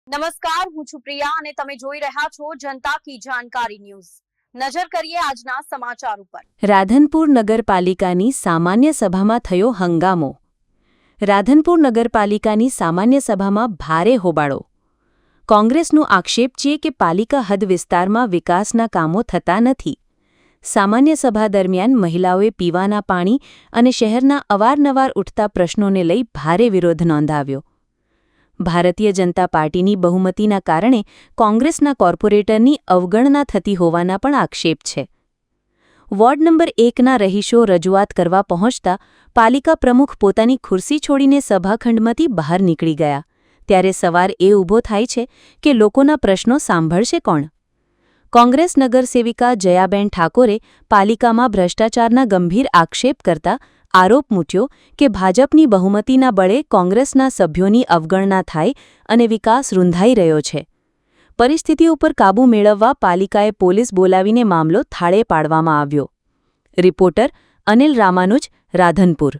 નમસ્કાર, હું છું પ્રિયા અને તમે જોઈ રહ્યા છો જનતા કી જાણકારી ન્યૂઝ। નજર કરીએ આજના સમાચાર ઉપર। રાધનપુર નગરપાલિકાની સામાન્ય સભામાં થયો હંગામો। રાધનપુર નગરપાલિકાની સામાન્ય સભામાં ભારે હોબાળો। કોંગ્રેસનો આક્ષેપ છે કે પાલિકા હદ વિસ્તારમાં વિકાસના કામો થતા નથી। સામાન્ય સભા દરમિયાન મહિલાઓએ પીવાના પાણી અને શહેરના અવારનવાર ઉઠતા પ્રશ્નોને લઈ ભારે વિરોધ નોંધાવ્યો। ભારતીય જનતા પાર્ટીની બહુમતીના કારણે કોંગ્રેસના કોર્પોરેટરની અવગણના થતી હોવાના પણ આક્ષેપ છે। વોર્ડ નંબર 1ના રહીશો રજૂઆત કરવા પહોંચતા પાલિકા પ્રમુખ પોતાની ખુરશી છોડીને સભાખંડમાંથી બહાર નીકળી ગયા। ત્યારે સવાલ એ ઊભો થાય છે કે લોકોના પ્રશ્નો સાંભળશે કોણ? કોંગ્રેસ નગરસેવિકા જયાબેન ઠાકોરે પાલિકામાં ભ્રષ્ટાચારના ગંભીર આક્ષેપ કરતા આરોપ મૂક્યો કે ભાજપની બહુમતીના બળે કોંગ્રેસના સભ્યોની અવગણના થાય અને વિકાસ રૂંધાઈ રહ્યો છે। પરિસ્થિતિ ઉપર કાબૂ મેળવવા પાલિકાએ પોલીસ બોલાવીને મામલો થાળે પાડવામાં આવ્યો। રિપોર્ટર અનિલ રામાનુજ, રાધનપુર।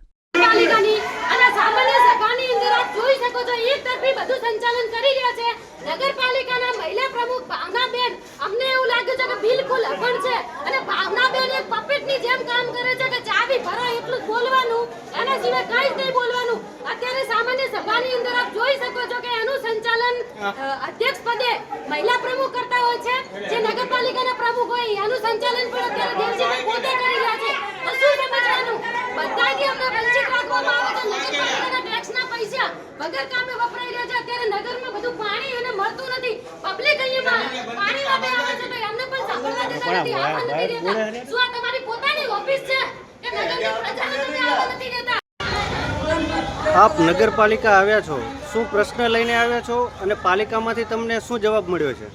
નગરપાલિકાના મહિલા પ્રમુખ ભાવનાબેન, અમને એવું લાગે છે કે બિલકુલ અભણ છે અને ભાવનાબેન એક પપેટની જેમ કામ કરે છે કે ચાવી ભરાય એટલું જ બોલવાનું, એના સિવાય કંઈ જ નહીં બોલવાનું। અત્યારે સામાન્ય સભાની અંદર આપ જોઈ શકો છો કે એનું સંચાલન અધ્યક્ષ પદે મહિલા પ્રમુખ કરતા હોય છે, જે નગરપાલિકાના પ્રમુખ હોય એનું સંચાલન પણ અત્યારે દેવજીભાઈ પોતે કરી રહ્યા છે। તો શું સમજવાનું? બધાથી અમને વંચિત રાખવામાં આવે છે। નગરપાલિકાના ટેક્સના પૈસા વગર કામે વપરાઈ રહ્યા છે। અત્યારે નગરમાં બધું પાણી અને મળતું નથી। પબ્લિક અહીંયા પાણી માટે આવે છે તો એમને પણ સાંભળવા દેતા નથી, આવવા નથી દેતા। શું આ તમારી પોતાની ઓફિસ છે કે નગરની પ્રજાને તમે આવવા નથી દેતા? આપ નગરપાલિકા આવ્યા છો, શું પ્રશ્ન લઈને આવ્યા છો અને પાલિકામાંથી તમને શું જવાબ મળ્યો છે?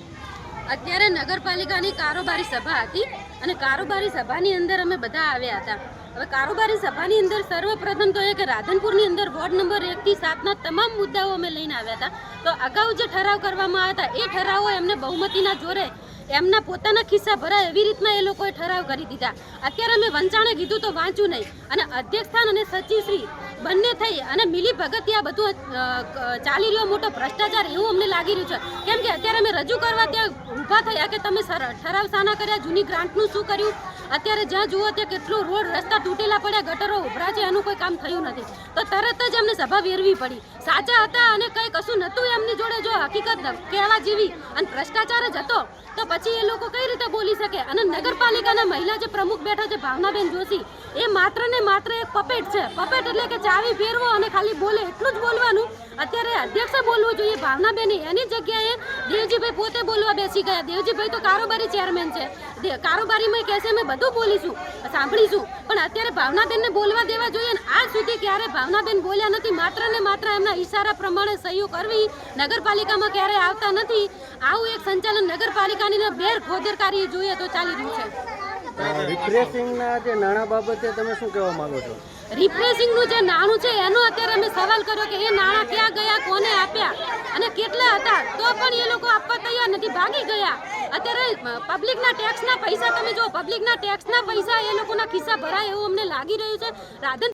અત્યારે નગરપાલિકાની કારોબારી સભા હતી અને કારોબારી સભાની અંદર અમે બધા આવ્યા હતા। હવે કારોબારી સભાની અંદર સર્વપ્રથમ તો એ કે રાધનપુરની અંદર વોર્ડ નંબર 1 થી 7ના તમામ મુદ્દાઓ અમે લઈને આવ્યા હતા। તો અગાઉ જે ઠરાવ કરવામાં આવ્યા હતા એ ઠરાવો એમને બહુમતીના જોરે એમના પોતાના ખિસ્સા ભરાય એવી રીતના એ લોકોએ ઠરાવ કરી દીધા। અત્યારે અમે વંચાણે કીધું તો વાંચ્યું નહીં અને અધ્યક્ષસ્થાન અને સચિવશ્રી બંને થઈ અને મિલી ભગત આ બધું ચાલી રહ્યો મોટો ભ્રષ્ટાચાર એવું અમને લાગી રહ્યું છે। કેમ કે અત્યારે અમે રજૂ કરવા ત્યાં ઊભા થયા કે તમે ઠરાવ સાના કર્યા, જૂની ગ્રાન્ટનું શું કર્યું? અત્યારે જ્યાં જુઓ ત્યાં કેટલું રોડ રસ્તા તૂટેલા પડ્યા, ગટરો ઉભરા છે, એનું કોઈ કામ થયું નથી। તો તરત જ અમને સભા વેરવી પડી। સાચા હતા અને કંઈ કશું નહોતું એમની જોડે, જો હકીકત કહેવા જેવી અને ભ્રષ્ટાચાર જ હતો તો પછી એ લોકો કઈ રીતે બોલી શકે? અને નગરપાલિકાના મહિલા જે પ્રમુખ બેઠા છે ભાવનાબેન જોશી, એ માત્ર ને માત્ર એક પપેટ છે। પપેટ એટલે કે ચાવી ફેરવો અને ખાલી બોલે એટલું જ બોલવાનું। અત્યારે અધ્યક્ષે બોલવું જોઈએ ભાવનાબેન, એની જગ્યાએ દેવજીભાઈ પોતે બોલવા બેસી ગયા। દેવજીભાઈ તો કારોબારી ચેરમેન છે, કારોબારીમાં કહેશે અમે બધું બોલીશું, સાંભળીશું, પણ અત્યારે ભાવનાબેનને બોલવા દેવા જોઈએ ને આજ સુધી ક્યારે ભાવનાબેન બોલ્યા નથી। માત્ર ને માત્ર એમના ઈશારા પ્રમાણે સહીઓ કરવી, નગરપાલિકામાં ક્યારેય આવતા નથી। આવું એક સંચાલન નગરપાલિકાની બેરખોદરકારી જોઈએ તો ચાલી રહ્યું છે। રિફ્રેશિંગના જે નાણાં બાબતે તમે શું કહેવા માંગો છો? રિફ્રેશિંગનું જે નાણું છે એનો અત્યારે અમે સવાલ કર્યો કે એ નાણાં ક્યાં ગયા, કોને આપ્યા અને કેટલા હતા, તો પણ એ લોકો આપવા તૈયાર નથી, ભાગી ગયા। અત્યારે પબ્લિકના ટેક્સના પૈસા તમે જો, પબ્લિકના ટેક્સના પૈસા એ લોકોના ખિસ્સા ભરાય એવું અમને લાગી રહ્યું છે। રાધન